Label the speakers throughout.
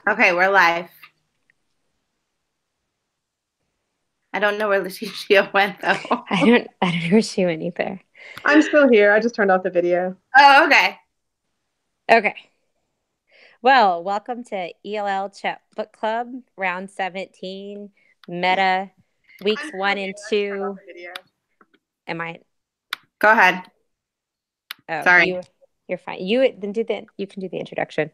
Speaker 1: Okay, we're live. I don't know where Leticia went though.
Speaker 2: I don't know where she went either.
Speaker 3: I'm still here. I just turned off the video.
Speaker 1: Oh, okay.
Speaker 2: Okay. Well, welcome to ELL Chat Book Club, round 17, meta, weeks 1 and 2. Am I?
Speaker 1: Go ahead.
Speaker 2: Oh,
Speaker 1: Sorry.
Speaker 2: You're fine. You can do the introduction.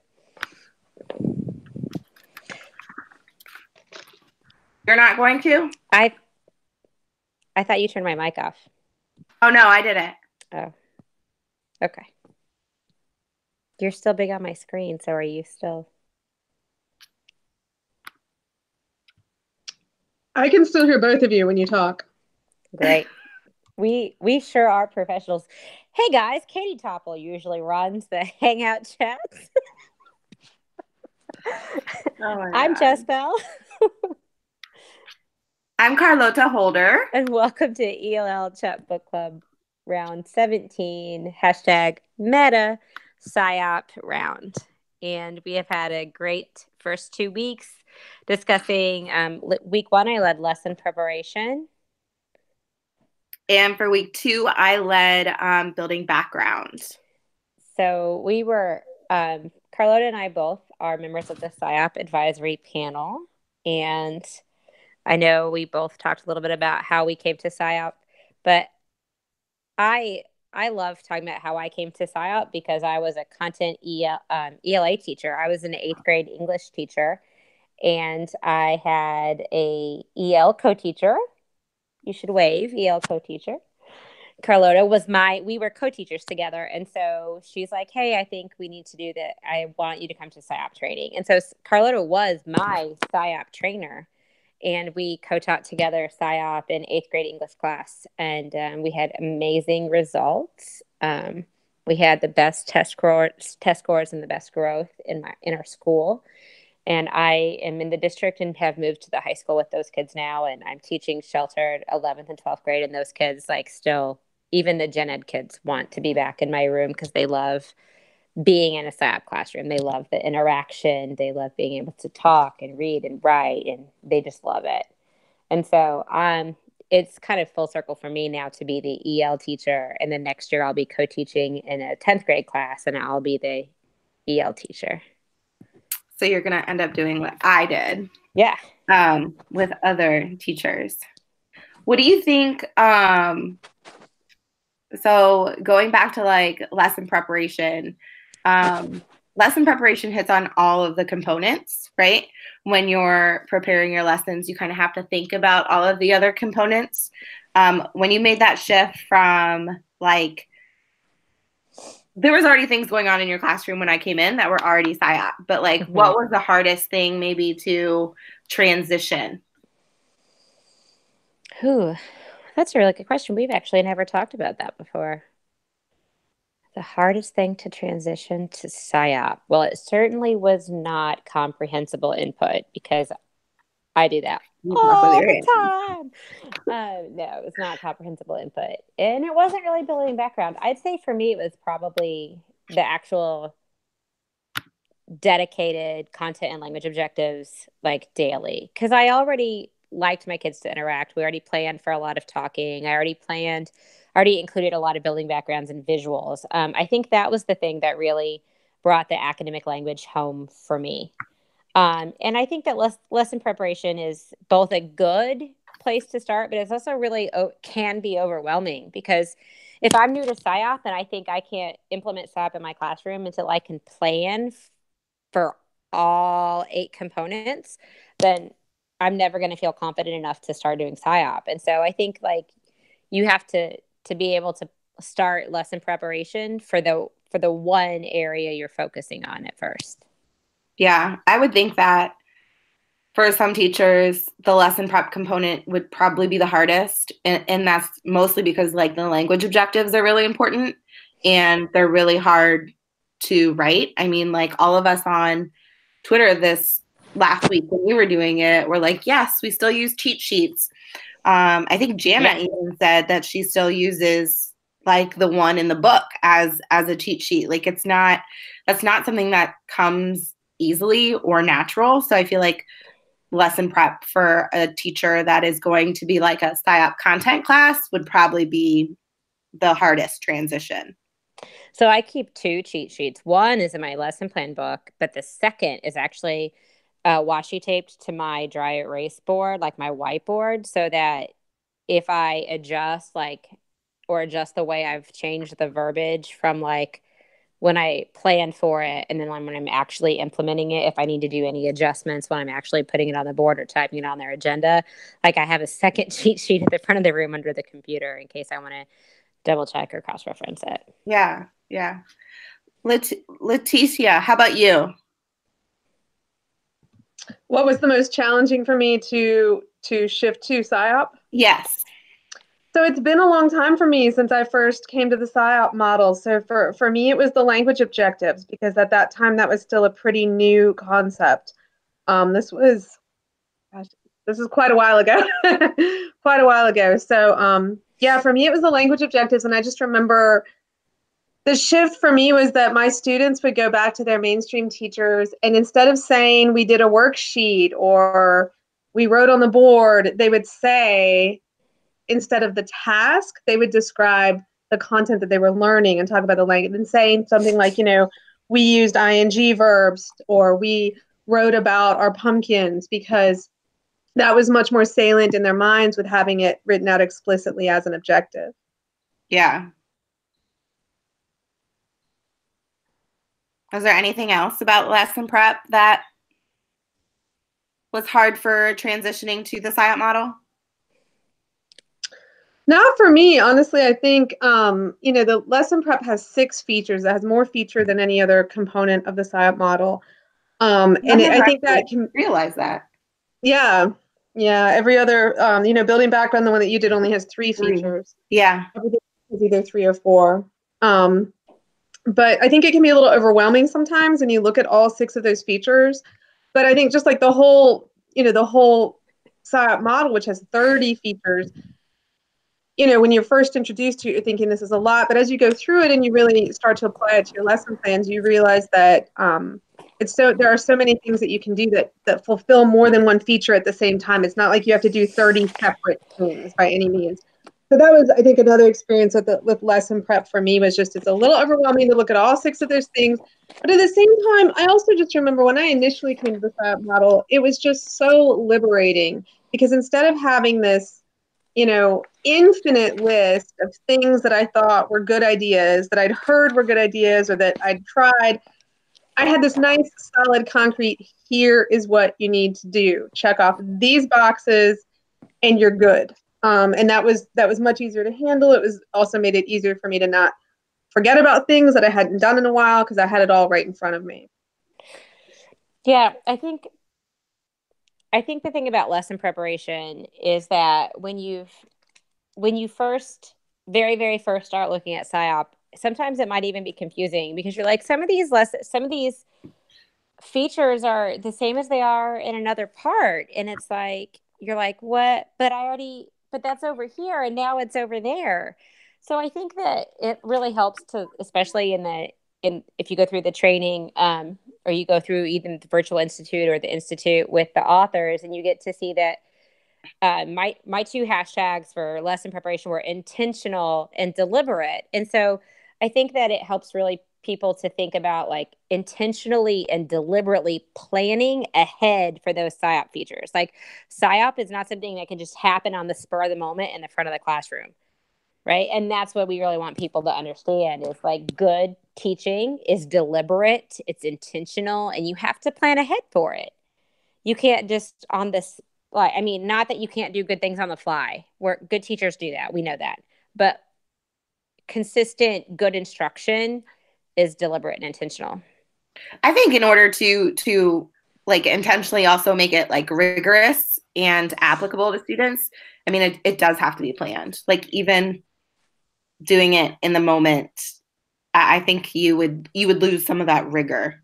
Speaker 1: You're not going to?
Speaker 2: I thought you turned my mic off.
Speaker 1: Oh no, I didn't.
Speaker 2: Oh. Okay. You're still big on my screen, so are you still?
Speaker 3: I can still hear both of you when you talk.
Speaker 2: Great. We sure are professionals. Hey guys, Katie Topple usually runs the Hangout chats. I'm Jess Bell.
Speaker 1: I'm Carlota Holder.
Speaker 2: And welcome to ELL Chat Book Club round 17, hashtag meta SIOP round. And we have had a great first 2 weeks discussing week 1, I led lesson preparation.
Speaker 1: And for week 2, I led building background.
Speaker 2: So we were, Carlota and I both are members of the SIOP advisory panel. And I know we both talked a little bit about how we came to SIOP, but I love talking about how I came to SIOP because I was a content ELA teacher. I was an 8th grade English teacher, and I had a EL co-teacher. You should wave, EL co-teacher. Carlota was we were co-teachers together. And so she's like, hey, I think we need to do that. I want you to come to SIOP training. And so Carlota was my SIOP trainer. And we co-taught together SIOP in 8th grade English class. And we had amazing results. We had the best test scores and the best growth in our school. And I am in the district and have moved to the high school with those kids now. And I'm teaching sheltered 11th and 12th grade. And those kids, like, still, even the gen ed kids want to be back in my room because they love being in a SIOP classroom. They love the interaction. They love being able to talk and read and write, and they just love it. And so it's kind of full circle for me now to be the EL teacher. And then next year I'll be co-teaching in a 10th grade class, and I'll be the EL teacher.
Speaker 1: So you're going to end up doing what I did.
Speaker 2: Yeah.
Speaker 1: With other teachers. What do you think? So going back to like lesson preparation hits on all of the components, right? When you're preparing your lessons, you kind of have to think about all of the other components. When you made that shift from like, there was already things going on in your classroom when I came in that were already SIOP, but like, what was the hardest thing maybe to transition?
Speaker 2: That's a really good question. We've actually never talked about that before. The hardest thing to transition to SIOP. Well, it certainly was not comprehensible input because I do that all the time. No, it was not comprehensible input. And it wasn't really building background. I'd say for me, it was probably the actual dedicated content and language objectives, like daily. Because I already liked my kids to interact. We already planned for a lot of talking. I already included a lot of building backgrounds and visuals. I think that was the thing that really brought the academic language home for me. And I think that lesson preparation is both a good place to start, but it's also really can be overwhelming because if I'm new to SIOP and I think I can't implement SIOP in my classroom until I can plan for all 8 components, then I'm never going to feel confident enough to start doing SIOP. And so I think like you have to be able to start lesson preparation for the one area you're focusing on at first.
Speaker 1: Yeah, I would think that for some teachers, the lesson prep component would probably be the hardest. And that's mostly because like the language objectives are really important and they're really hard to write. I mean, like all of us on Twitter this last week when we were doing it, we're like, yes, we still use cheat sheets. I think Jana even said that she still uses like the one in the book as a cheat sheet. Like that's not something that comes easily or natural. So I feel like lesson prep for a teacher that is going to be like a SIOP content class would probably be the hardest transition.
Speaker 2: So I keep 2 cheat sheets. One is in my lesson plan book, but the second is actually washi taped to my dry erase board, like my whiteboard, so that if I adjust or adjust the way I've changed the verbiage from like when I plan for it and then when I'm actually implementing it, if I need to do any adjustments when I'm actually putting it on the board or typing it on their agenda, like I have a second cheat sheet at the front of the room under the computer in case I want to double check or cross reference it.
Speaker 1: Yeah, yeah. Leticia, how about you?
Speaker 3: What was the most challenging for me to shift to SIOP?
Speaker 1: Yes.
Speaker 3: So it's been a long time for me since I first came to the SIOP model. So for me, it was the language objectives, because at that time that was still a pretty new concept. This was, gosh, this is quite a while ago, quite a while ago. So yeah, for me, it was the language objectives. And I just remember the shift for me was that my students would go back to their mainstream teachers, and instead of saying we did a worksheet or we wrote on the board, they would say, instead of the task, they would describe the content that they were learning and talk about the language, and saying something like, we used ing verbs, or we wrote about our pumpkins, because that was much more salient in their minds with having it written out explicitly as an objective.
Speaker 1: Yeah. Was there anything else about lesson prep that was hard for transitioning to the SIOP model?
Speaker 3: Not for me, honestly. I think, the lesson prep has 6 features. That has more feature than any other component of the SIOP model. I think that can
Speaker 1: realize that.
Speaker 3: Yeah. Yeah. Every other, building background, the one that you did only has 3 features.
Speaker 1: Yeah.
Speaker 3: Everything is either 3 or 4. But I think it can be a little overwhelming sometimes when you look at all 6 of those features. But I think just like the whole SIOP model, which has 30 features, when you're first introduced to it, you're thinking this is a lot. But as you go through it and you really start to apply it to your lesson plans, you realize that there are so many things that you can do that fulfill more than one feature at the same time. It's not like you have to do 30 separate things by any means. So that was, I think, another experience with lesson prep for me, was just it's a little overwhelming to look at all 6 of those things. But at the same time, I also just remember when I initially came to the SIOP model, it was just so liberating, because instead of having this infinite list of things that I thought were good ideas, that I'd heard were good ideas, or that I'd tried, I had this nice, solid, concrete, here is what you need to do. Check off these boxes and you're good. And that was much easier to handle. It was also made it easier for me to not forget about things that I hadn't done in a while, because I had it all right in front of me.
Speaker 2: Yeah, I think the thing about lesson preparation is that when you very, very first start looking at SIOP, sometimes it might even be confusing, because you're like, some of these features are the same as they are in another part. And it's like, you're like, what? But that's over here and now it's over there. So I think that it really helps to, especially if you go through the training, or you go through even the virtual institute or the institute with the authors, and you get to see that my 2 hashtags for lesson preparation were intentional and deliberate. And so I think that it helps really people to think about like intentionally and deliberately planning ahead for those SIOP features. Like SIOP is not something that can just happen on the spur of the moment in the front of the classroom. Right. And that's what we really want people to understand, is like good teaching is deliberate, it's intentional, and you have to plan ahead for it. You can't just on this, like, I mean, not that you can't do good things on the fly. Where good teachers do that. We know that. But consistent good instruction is deliberate and intentional.
Speaker 1: I think in order to like intentionally also make it like rigorous and applicable to students, I mean, it does have to be planned. Like even doing it in the moment, I think you would lose some of that rigor.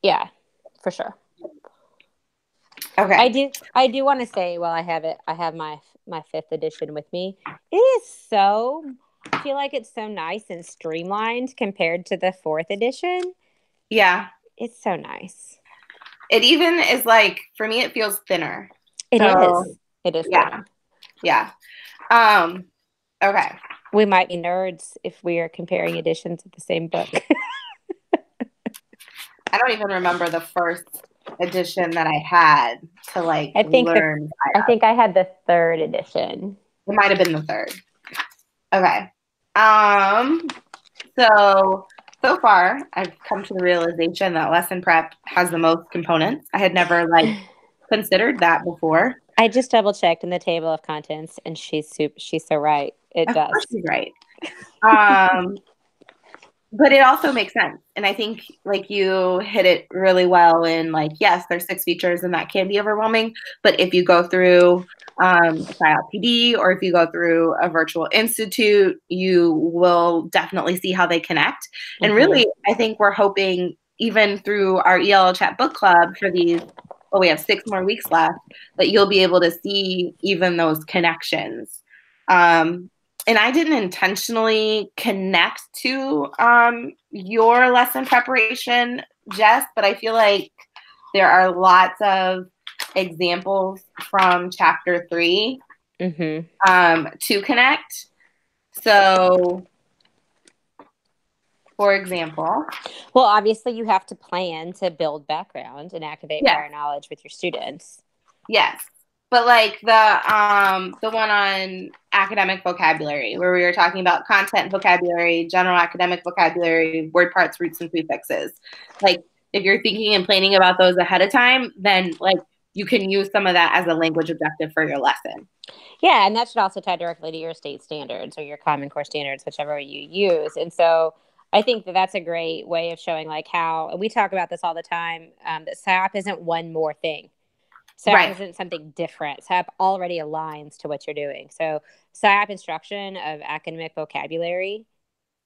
Speaker 2: Yeah, for sure.
Speaker 1: Okay.
Speaker 2: I do want to say, while I have my 5th edition with me. It is so, I feel like it's so nice and streamlined compared to the 4th edition.
Speaker 1: Yeah.
Speaker 2: It's so nice.
Speaker 1: It even is like, for me, it feels thinner.
Speaker 2: It
Speaker 1: So,
Speaker 2: is. It is
Speaker 1: yeah.
Speaker 2: thinner.
Speaker 1: Yeah. Okay.
Speaker 2: We might be nerds if we are comparing editions of the same book.
Speaker 1: I don't even remember the first edition that I had to like
Speaker 2: I think
Speaker 1: learn.
Speaker 2: I had the third edition.
Speaker 1: It might have been the third. Okay. Um, so far I've come to the realization that lesson prep has the most components. I had never like considered that before.
Speaker 2: I just double checked in the table of contents, and she's so right. It
Speaker 1: Of
Speaker 2: does.
Speaker 1: course she's right. But it also makes sense. And I think like you hit it really well in like, yes, there's 6 features and that can be overwhelming. But if you go through SIOP PD or if you go through a virtual institute, you will definitely see how they connect. And really, I think we're hoping even through our ELL Chat book club for these, well, we have 6 more weeks left, that you'll be able to see even those connections. And I didn't intentionally connect to your lesson preparation, Jess, but I feel like there are lots of examples from chapter 3 to connect. So, for example.
Speaker 2: Well, obviously you have to plan to build background and activate prior knowledge with your students.
Speaker 1: Yes. But like the one on academic vocabulary, where we were talking about content vocabulary, general academic vocabulary, word parts, roots, and prefixes. Like if you're thinking and planning about those ahead of time, then like you can use some of that as a language objective for your lesson.
Speaker 2: Yeah, and that should also tie directly to your state standards or your Common Core standards, whichever you use. And so I think that that's a great way of showing like how, and we talk about this all the time, that SIOP isn't one more thing. SIOP isn't something different. SIOP already aligns to what you're doing. So SIOP instruction of academic vocabulary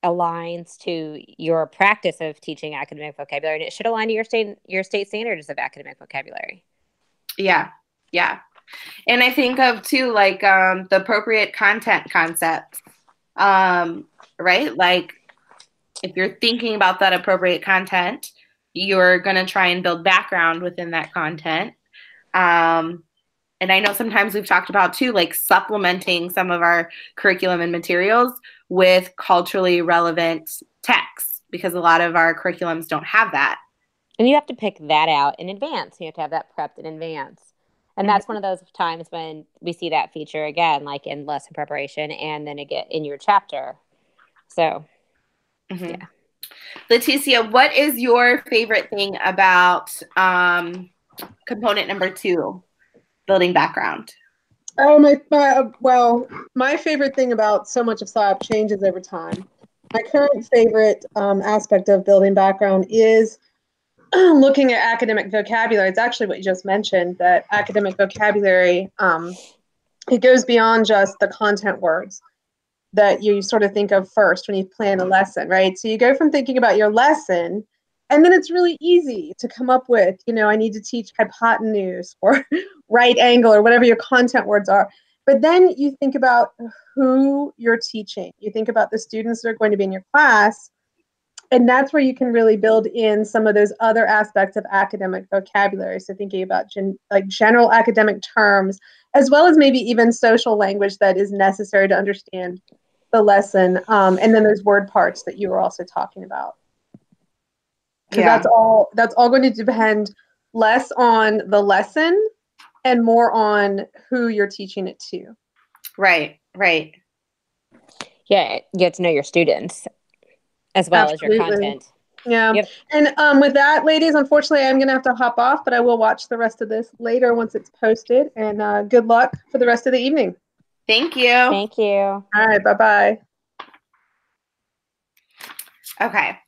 Speaker 2: aligns to your practice of teaching academic vocabulary, and it should align to your state standards of academic vocabulary.
Speaker 1: Yeah. Yeah. And I think of too, like the appropriate content concepts, right? Like if you're thinking about that appropriate content, you're going to try and build background within that content. And I know sometimes we've talked about too, like supplementing some of our curriculum and materials with culturally relevant texts, because a lot of our curriculums don't have that.
Speaker 2: And you have to pick that out in advance. You have to have that prepped in advance. And that's one of those times when we see that feature again, like in lesson preparation and then again in your chapter. So, yeah.
Speaker 1: Leticia, what is your favorite thing about component number 2, building background?
Speaker 3: Oh, my favorite thing about so much of SIOP changes over time. My current favorite aspect of building background is looking at academic vocabulary. It's actually what you just mentioned, that academic vocabulary, it goes beyond just the content words that you sort of think of first when you plan a lesson, right? So you go from thinking about your lesson, and then it's really easy to come up with, I need to teach hypotenuse or right angle or whatever your content words are. But then you think about who you're teaching. You think about the students that are going to be in your class, and that's where you can really build in some of those other aspects of academic vocabulary. So thinking about general academic terms, as well as maybe even social language that is necessary to understand the lesson. And then those word parts that you were also talking about. Because that's all going to depend less on the lesson and more on who you're teaching it to.
Speaker 1: Right.
Speaker 2: Yeah, you get to know your students as well as your content.
Speaker 3: Yeah. Yep. And with that, ladies, unfortunately, I'm going to have to hop off, but I will watch the rest of this later once it's posted. And good luck for the rest of the evening.
Speaker 1: Thank you.
Speaker 2: Thank you.
Speaker 3: All right. Bye-bye.
Speaker 1: Okay.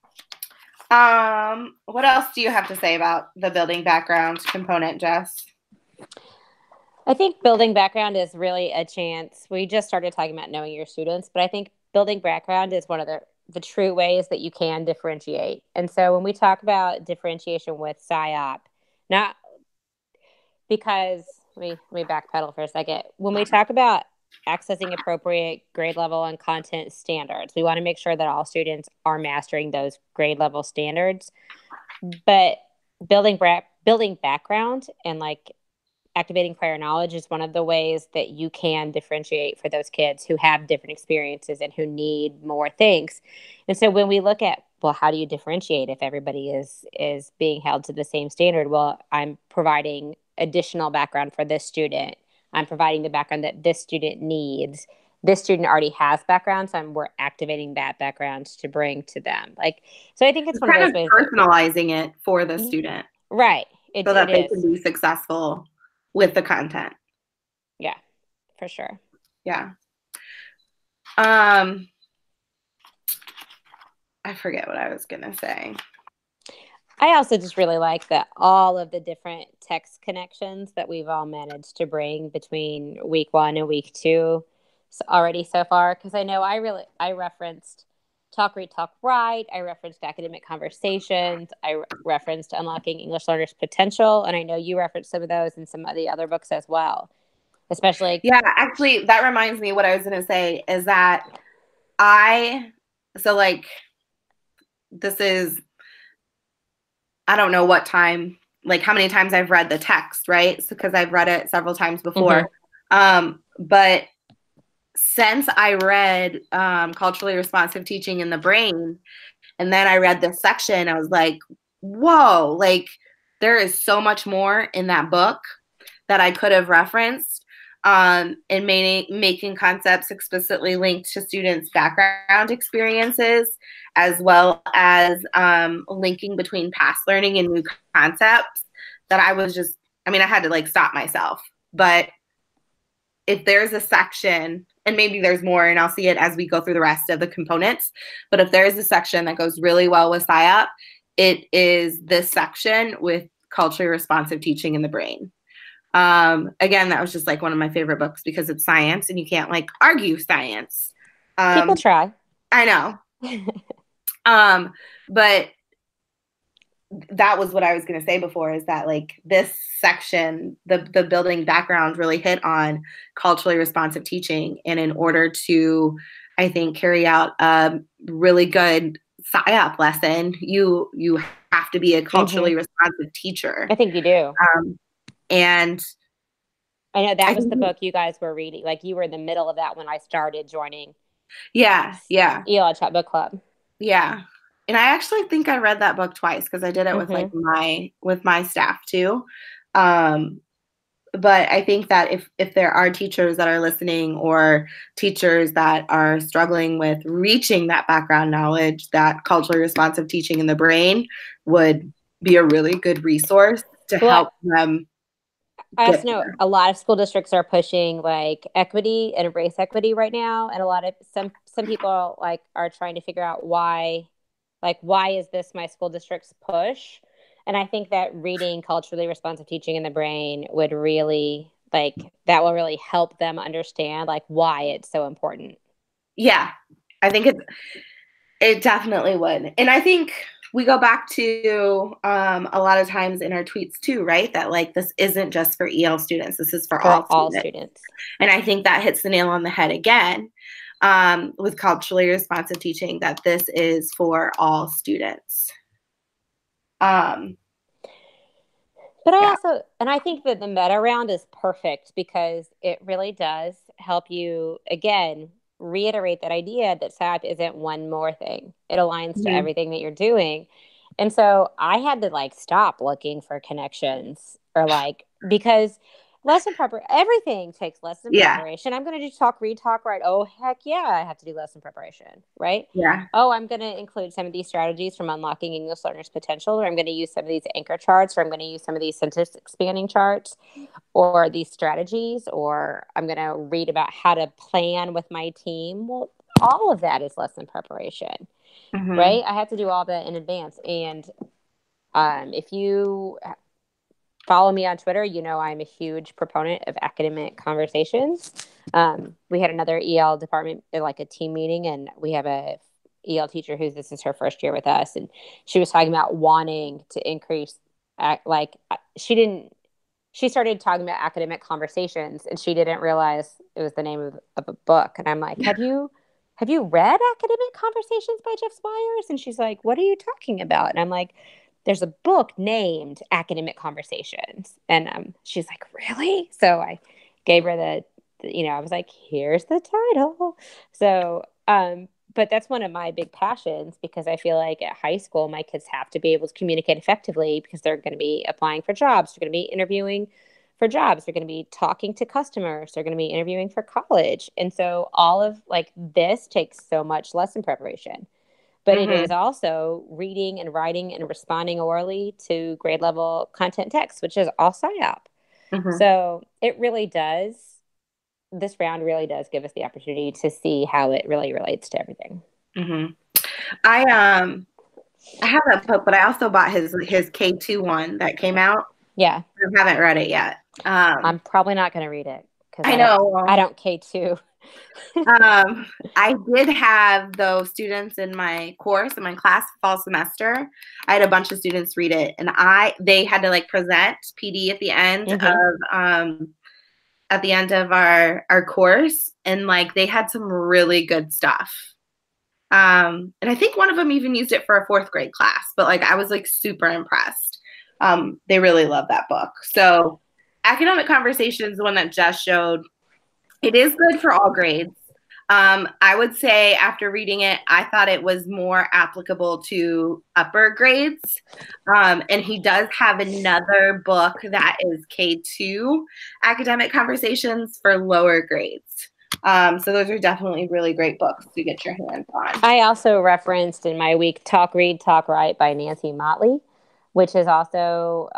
Speaker 1: What else do you have to say about the building background component, Jess?
Speaker 2: I think building background is really a chance. We just started talking about knowing your students, but I think building background is one of the true ways that you can differentiate. And so when we talk about differentiation with SIOP, not because let me backpedal for a second. When we talk about accessing appropriate grade level and content standards, we want to make sure that all students are mastering those grade level standards. But building background and like activating prior knowledge is one of the ways that you can differentiate for those kids who have different experiences and who need more things. And so when we look at, well, how do you differentiate if everybody is being held to the same standard? Well, I'm providing additional background for this student. I'm providing the background that this student needs. This student already has background, so we're activating that background to bring to them. Like, so I think it's one of
Speaker 1: Kind
Speaker 2: those
Speaker 1: of
Speaker 2: ways
Speaker 1: personalizing it for the
Speaker 2: that,
Speaker 1: student
Speaker 2: right.
Speaker 1: so
Speaker 2: It
Speaker 1: that they
Speaker 2: is.
Speaker 1: can be successful with the content.
Speaker 2: Yeah, for sure.
Speaker 1: Yeah. I forget what I was gonna say.
Speaker 2: I also just really like that all of the different text connections that we've all managed to bring between week 1 and week 2 already so far. Because I know I referenced Talk Read Talk Write. I referenced Academic Conversations. I referenced Unlocking English Learners' Potential, and I know you referenced some of those in some of the other books as well. Especially,
Speaker 1: Yeah, actually, that reminds me. What I was gonna say is that this is, I don't know what time, like how many times I've read the text, right? Because I've read it several times before. But since I read Culturally Responsive Teaching in the Brain, and then I read this section, I was like, whoa, like there is so much more in that book that I could have referenced, and making concepts explicitly linked to students' background experiences, as well as linking between past learning and new concepts, that I was just, I mean, I had to like stop myself. But if there's a section, and maybe there's more, and I'll see it as we go through the rest of the components, but if there is a section that goes really well with SIOP, it is this section with culturally responsive teaching in the brain. Again, that was just like one of my favorite books because it's science and you can't like argue science.
Speaker 2: people try.
Speaker 1: I know. But that was what I was going to say before, is that like this section, the building background really hit on culturally responsive teaching. And in order to, I think, carry out a really good SIOP lesson, you have to be a culturally responsive teacher.
Speaker 2: I think you do.
Speaker 1: And
Speaker 2: I know that was the book you guys were reading. Like you were in the middle of that when I started joining.
Speaker 1: Yeah.
Speaker 2: ELA Chat Book Club.
Speaker 1: Yeah. And I actually think I read that book twice because I did it with like my staff too. But I think that if there are teachers that are listening, or teachers that are struggling with reaching that background knowledge, that culturally responsive teaching in the brain would be a really good resource to help them.
Speaker 2: I also know a lot of school districts are pushing like equity and race equity right now, and a lot of some people like are trying to figure out why is this my school district's push? And I think that reading culturally responsive teaching in the brain would really that will really help them understand like why it's so important.
Speaker 1: Yeah, I think it definitely would. And I think we go back to a lot of times in our tweets too, right? That like this isn't just for EL students. This is for all students. And I think that hits the nail on the head again, with culturally responsive teaching, that this is for all students.
Speaker 2: But I think that the meta round is perfect because it really does help you, again, reiterate that idea that SIOP isn't one more thing. It aligns to everything that you're doing. And so I had to like stop looking for connections or because everything takes lesson preparation. I'm going to do talk, read, talk, write. Oh, heck yeah, I have to do lesson preparation, right?
Speaker 1: Yeah.
Speaker 2: Oh, I'm going to include some of these strategies from Unlocking English Learners' Potential, or I'm going to use some of these anchor charts, or I'm going to use some of these sentence expanding charts, or these strategies, or I'm going to read about how to plan with my team. Well, all of that is lesson preparation, right? I have to do all that in advance. And if you follow me on Twitter, you know I'm a huge proponent of academic conversations. We had another EL department, like a team meeting, and we have a EL teacher this is her first year with us, and she was talking about wanting to increase, she started talking about academic conversations, and she didn't realize it was the name of a book. And I'm like, have you read Academic Conversations by Jeff Swires? And she's like, what are you talking about? And I'm like, there's a book named Academic Conversations. And she's like, really? So I gave her I was like, here's the title. So, but that's one of my big passions, because I feel like at high school, my kids have to be able to communicate effectively, because they're going to be applying for jobs. They're going to be interviewing for jobs. They're going to be talking to customers. They're going to be interviewing for college. And so all of like this takes so much lesson preparation. But it is also reading and writing and responding orally to grade level content text, which is all SIOP. So it really does, this round really does give us the opportunity to see how it really relates to everything.
Speaker 1: I have that book, but I also bought his K2 one that came out.
Speaker 2: Yeah.
Speaker 1: I haven't read it yet.
Speaker 2: I'm probably not going to read it, because
Speaker 1: I know.
Speaker 2: I don't K2.
Speaker 1: I did have those students in my class fall semester. I had a bunch of students read it, and they had to like present PD at the end of our course, and like they had some really good stuff. And I think one of them even used it for a 4th grade class, but like I was like super impressed. They really love that book. So Academic Conversations, the one that Jess showed, it is good for all grades. I would say after reading it, I thought it was more applicable to upper grades. And he does have another book that is K2 Academic Conversations for lower grades. So those are definitely really great books to get your hands on.
Speaker 2: I also referenced in my week Talk, Read, Talk, Write by Nancy Motley, which is also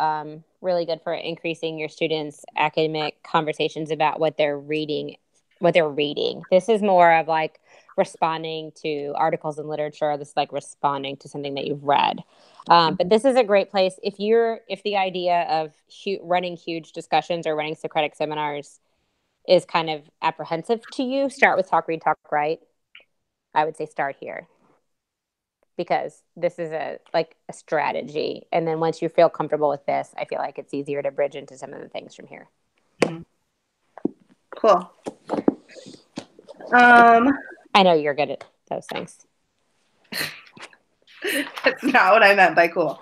Speaker 2: really good for increasing your students' academic conversations about what they're reading. This is more of like responding to articles in literature. This is like responding to something that you've read. But this is a great place if the idea of running huge discussions or running Socratic seminars is kind of apprehensive to you. Start with Talk, Read, Talk, Write. I would say start here, because this is a strategy. And then once you feel comfortable with this, I feel like it's easier to bridge into some of the things from here.
Speaker 1: Cool.
Speaker 2: I know you're good at those things.
Speaker 1: That's not what I meant by cool.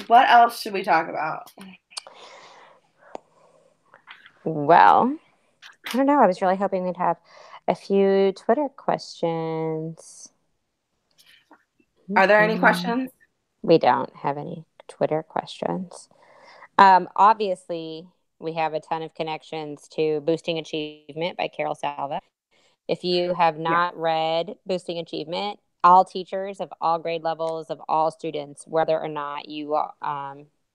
Speaker 1: What else should we talk about?
Speaker 2: Well, I don't know. I was really hoping we'd have a few Twitter questions.
Speaker 1: Are there any questions?
Speaker 2: We don't have any Twitter questions. Obviously, we have a ton of connections to Boosting Achievement by Carol Salva. If you have not read Boosting Achievement, all teachers of all grade levels, of all students, whether or not you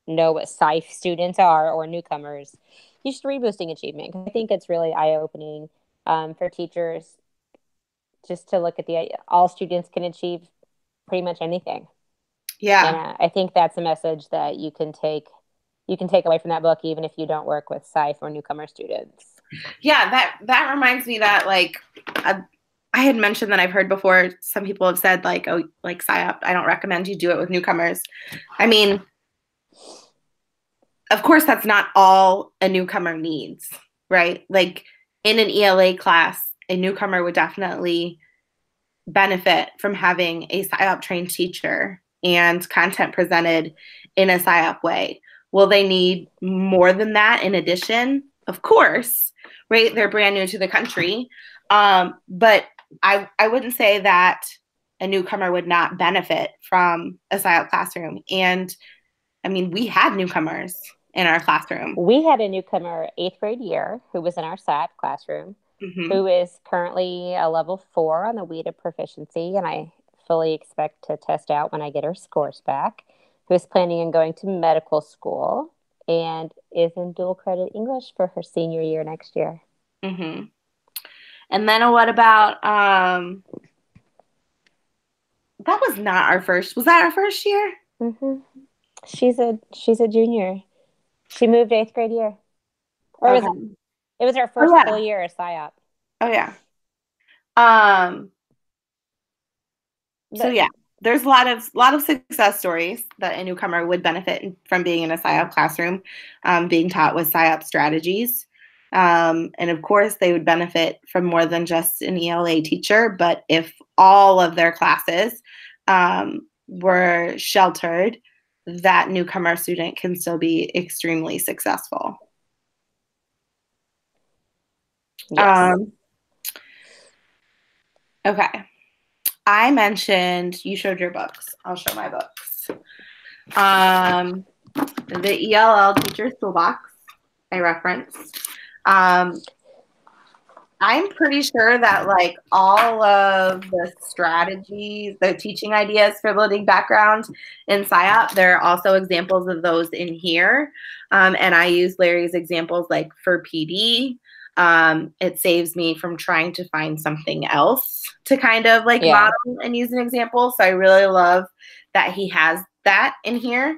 Speaker 2: know what SIFE students are or newcomers, you should read Boosting Achievement. I think it's really eye-opening for teachers just to look at all students can achieve pretty much anything.
Speaker 1: Yeah.
Speaker 2: And I think that's a message that you can take away from that book, even if you don't work with SIFE or newcomer students.
Speaker 1: Yeah, that reminds me that like I had mentioned that I've heard before some people have said like, oh, like SIOP, I don't recommend you do it with newcomers. I mean, of course, that's not all a newcomer needs, right? Like in an ELA class, a newcomer would definitely benefit from having a SIOP trained teacher and content presented in a SIOP way. Will they need more than that in addition? Of course, right? They're brand new to the country. But I wouldn't say that a newcomer would not benefit from a SIOP classroom. And I mean, we had newcomers in our classroom.
Speaker 2: We had a newcomer 8th grade year who was in our SIOP classroom, who is currently a level 4 on the WIDA proficiency. And I fully expect to test out when I get her scores back, who is planning on going to medical school and is in dual credit English for her senior year next year.
Speaker 1: And then what about, that was not our first, was that our first year?
Speaker 2: She's a junior. She moved 8th grade year. Or it was her first full year at SIOP.
Speaker 1: Oh yeah. So yeah, there's a lot of success stories that a newcomer would benefit from being in a SIOP classroom, being taught with SIOP strategies. And of course, they would benefit from more than just an ELA teacher, but if all of their classes were sheltered, that newcomer student can still be extremely successful.
Speaker 2: Yes.
Speaker 1: Okay. I mentioned you showed your books. I'll show my books. The ELL Teacher's Toolbox I referenced. I'm pretty sure that like all of the strategies, the teaching ideas for building background in SIOP, there are also examples of those in here. And I use Larry's examples like for PD. It saves me from trying to find something else to kind of like model and use an example. So I really love that he has that in here.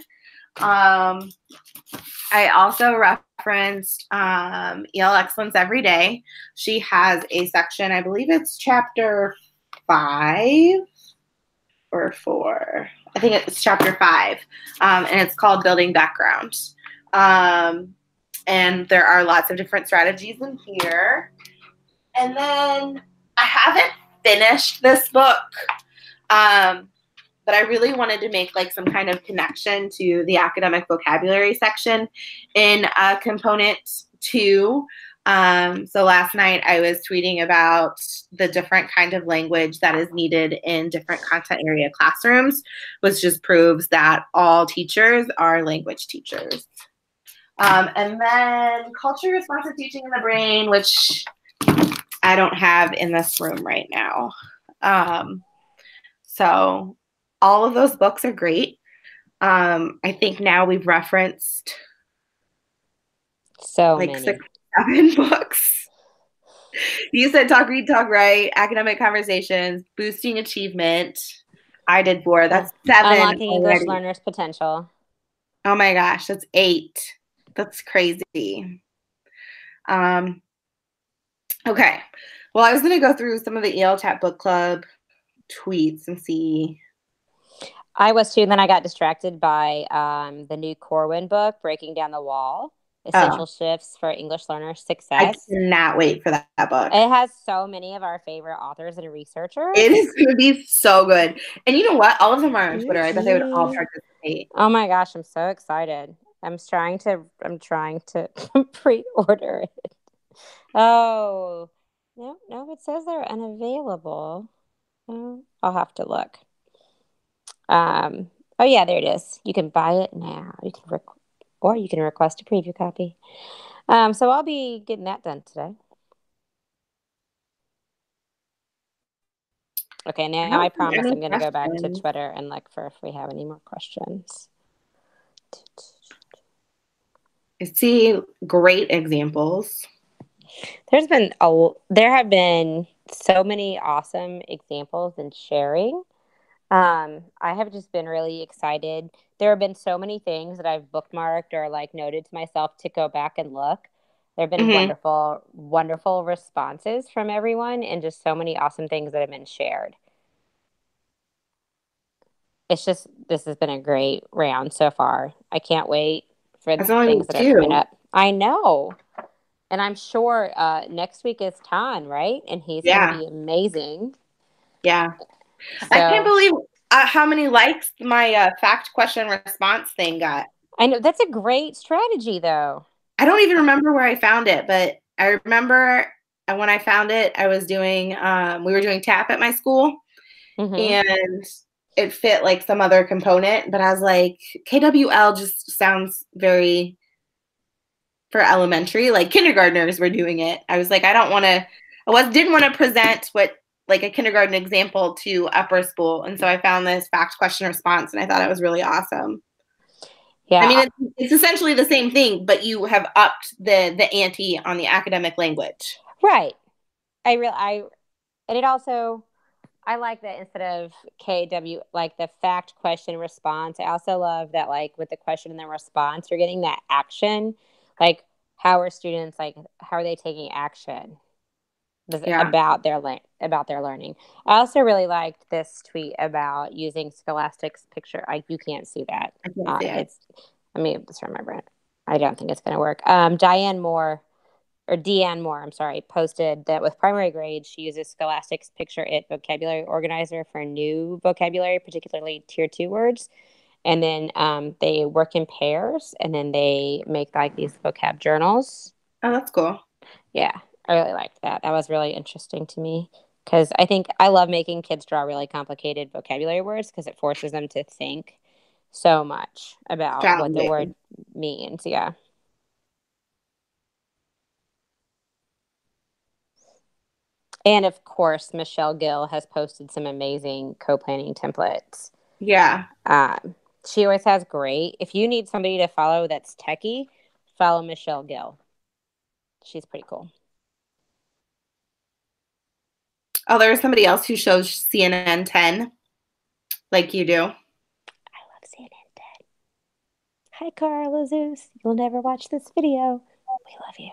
Speaker 1: I also referenced EL Excellence Every Day. She has a section, I believe it's chapter 5 or 4. I think it's chapter 5, and it's called Building Background. And there are lots of different strategies in here. And then I haven't finished this book, but I really wanted to make like some kind of connection to the academic vocabulary section in component 2. So last night I was tweeting about the different kind of language that is needed in different content area classrooms, which just proves that all teachers are language teachers. And then culture responsive teaching in the brain, which I don't have in this room right now. So all of those books are great. I think now we've referenced
Speaker 2: so
Speaker 1: like
Speaker 2: many.
Speaker 1: 6, 7 books. You said Talk, Read, Talk, Write, Academic Conversations, Boosting Achievement. I did 4. That's 7.
Speaker 2: Unlocking English Learners' Potential.
Speaker 1: Oh my gosh, that's 8. That's crazy. Okay. Well, I was going to go through some of the EL Chat Book Club tweets and see.
Speaker 2: I was too. Then I got distracted by the new Corwin book, Breaking Down the Wall, Essential Shifts for English Learner Success.
Speaker 1: I cannot wait for that book.
Speaker 2: It has so many of our favorite authors and researchers.
Speaker 1: It is going to be so good. And you know what? All of them are on Twitter. I bet they would all participate.
Speaker 2: Oh my gosh, I'm so excited. I'm trying to pre-order it. Oh, no, it says they're unavailable. Oh, I'll have to look. Oh yeah, there it is. You can buy it now. Or you can request a preview copy. So I'll be getting that done today. Okay, now I promise I'm going to go back to Twitter and look for if we have any more questions.
Speaker 1: I see great examples.
Speaker 2: There have been so many awesome examples and sharing. I have just been really excited. There have been so many things that I've bookmarked or like noted to myself to go back and look. There have been wonderful, wonderful responses from everyone and just so many awesome things that have been shared. This has been a great round so far. I can't wait for the things that are coming up. I know. And I'm sure next week is Tan, right? And he's going to be amazing.
Speaker 1: Yeah. So, I can't believe how many likes my fact question response thing got.
Speaker 2: I know. That's a great strategy, though.
Speaker 1: I don't even remember where I found it, but I remember when I found it, I was doing, we were doing TAP at my school, and it fit like some other component, but I was like, KWL just sounds very for elementary, like kindergartners were doing it. I was like, didn't want to present what like a kindergarten example to upper school. And so I found this fact question response and I thought it was really awesome. Yeah. I mean, it's essentially the same thing, but you have upped the ante on the academic language.
Speaker 2: Right. I like that instead of KW, like the fact question response. I also love that like with the question and the response, you're getting that action. Like how are students, like how are they taking action about their learning? I also really liked this tweet about using Scholastic's picture. You can't see that.
Speaker 1: I can't see it.
Speaker 2: Let me just remember it. I don't think it's going to work. Diane Moore or Deanne Moore, I'm sorry, posted that with primary grades, she uses Scholastic's Picture It vocabulary organizer for new vocabulary, particularly tier 2 words. And then they work in pairs, and then they make like these vocab journals.
Speaker 1: Oh, that's cool.
Speaker 2: Yeah, I really liked that. That was really interesting to me because I think I love making kids draw really complicated vocabulary words because it forces them to think so much about what the word means. Yeah. And of course, Michelle Gill has posted some amazing co-planning templates.
Speaker 1: Yeah.
Speaker 2: She always has great. If you need somebody to follow that's techie, follow Michelle Gill. She's pretty cool.
Speaker 1: Oh, there's somebody else who shows CNN 10 like you do.
Speaker 2: I love CNN 10. Hi, Carla Zeus. You'll never watch this video. We love you.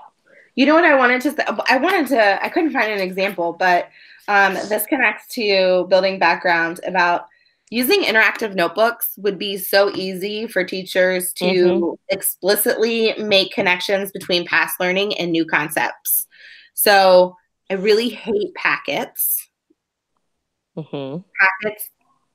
Speaker 1: You know what I wanted to say? I couldn't find an example, but this connects to building background about using interactive notebooks would be so easy for teachers to explicitly make connections between past learning and new concepts. So I really hate packets. Packets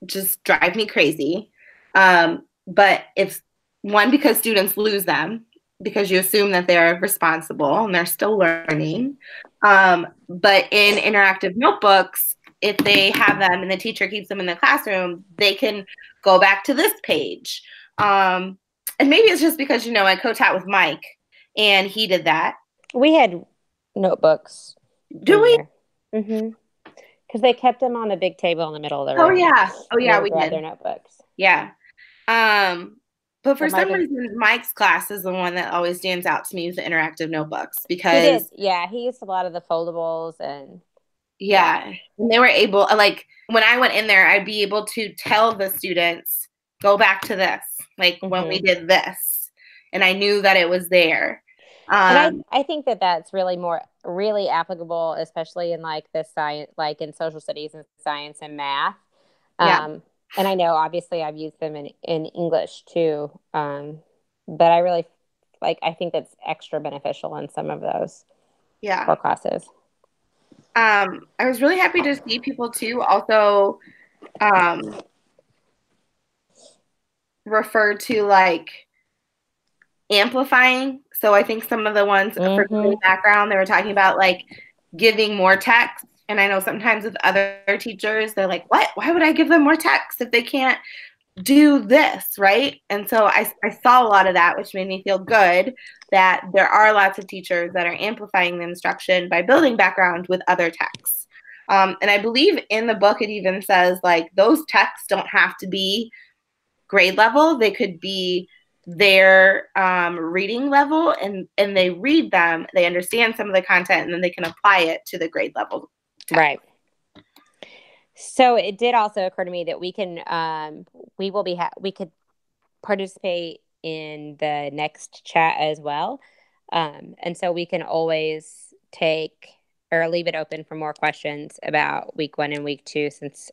Speaker 1: just drive me crazy. But if one, because students lose them, because you assume that they're responsible and they're still learning. But in interactive notebooks, if they have them and the teacher keeps them in the classroom, they can go back to this page. And maybe it's just because, I co-taught with Mike and he did that.
Speaker 2: We had notebooks.
Speaker 1: Do we?
Speaker 2: Because they kept them on the big table in the middle of the room.
Speaker 1: Oh yeah, we did.
Speaker 2: Their notebooks.
Speaker 1: Yeah. But for some reason, Mike's class is the one that always stands out to me with the interactive notebooks because
Speaker 2: he did. Yeah, he used a lot of the foldables and
Speaker 1: and they were able, like when I went in there, I'd be able to tell the students, go back to this, like when we did this, and I knew that it was there.
Speaker 2: And I think that that's really applicable, especially in like the science, like in social studies and science and math. And I know, obviously, I've used them in English too. But I really I think that's extra beneficial in some of those core classes.
Speaker 1: I was really happy to see people too also refer to like amplifying. So I think some of the ones for the background, they were talking about like giving more text. And I know sometimes with other teachers, they're like, what? Why would I give them more text if they can't do this, right? And so I saw a lot of that, which made me feel good that there are lots of teachers that are amplifying the instruction by building background with other texts. And I believe in the book, it even says like those texts don't have to be grade level. They could be their reading level and they read them, they understand some of the content, and then they can apply it to the grade level.
Speaker 2: Right. So it did also occur to me that we can, we could participate in the next chat as well. And so we can always take or leave it open for more questions about week 1 and week 2, since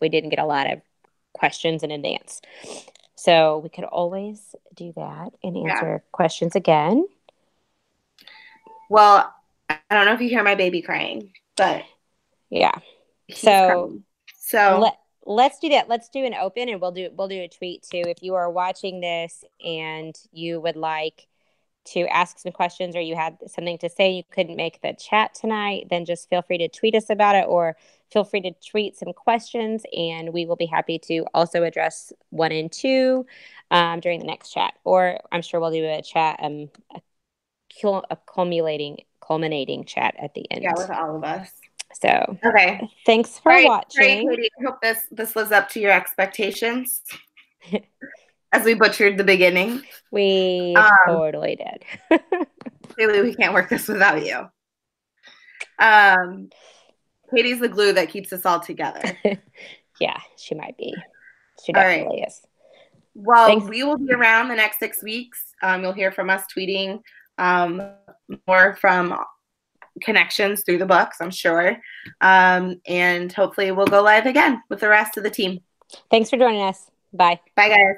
Speaker 2: we didn't get a lot of questions in advance. So we could always do that and answer questions again.
Speaker 1: Well, I don't know if you hear my baby crying, but
Speaker 2: so let's do that. Let's do an open, and we'll do a tweet too. If you are watching this and you would like to ask some questions or you had something to say, you couldn't make the chat tonight, then just feel free to tweet us about it, or feel free to tweet some questions, and we will be happy to also address 1 and 2 during the next chat. Or I'm sure we'll do a chat, a culminating chat at the end.
Speaker 1: Yeah, with all of us.
Speaker 2: So
Speaker 1: okay,
Speaker 2: thanks for watching.
Speaker 1: Katie, I hope this lives up to your expectations. As we butchered the beginning,
Speaker 2: we totally did.
Speaker 1: Clearly, we can't work this without you. Katie's the glue that keeps us all together.
Speaker 2: Yeah, she might be. She definitely is.
Speaker 1: Well, we will be around the next 6 weeks. You'll hear from us tweeting more from connections through the books, I'm sure. And hopefully we'll go live again with the rest of the team.
Speaker 2: Thanks for joining us. Bye.
Speaker 1: Bye, guys.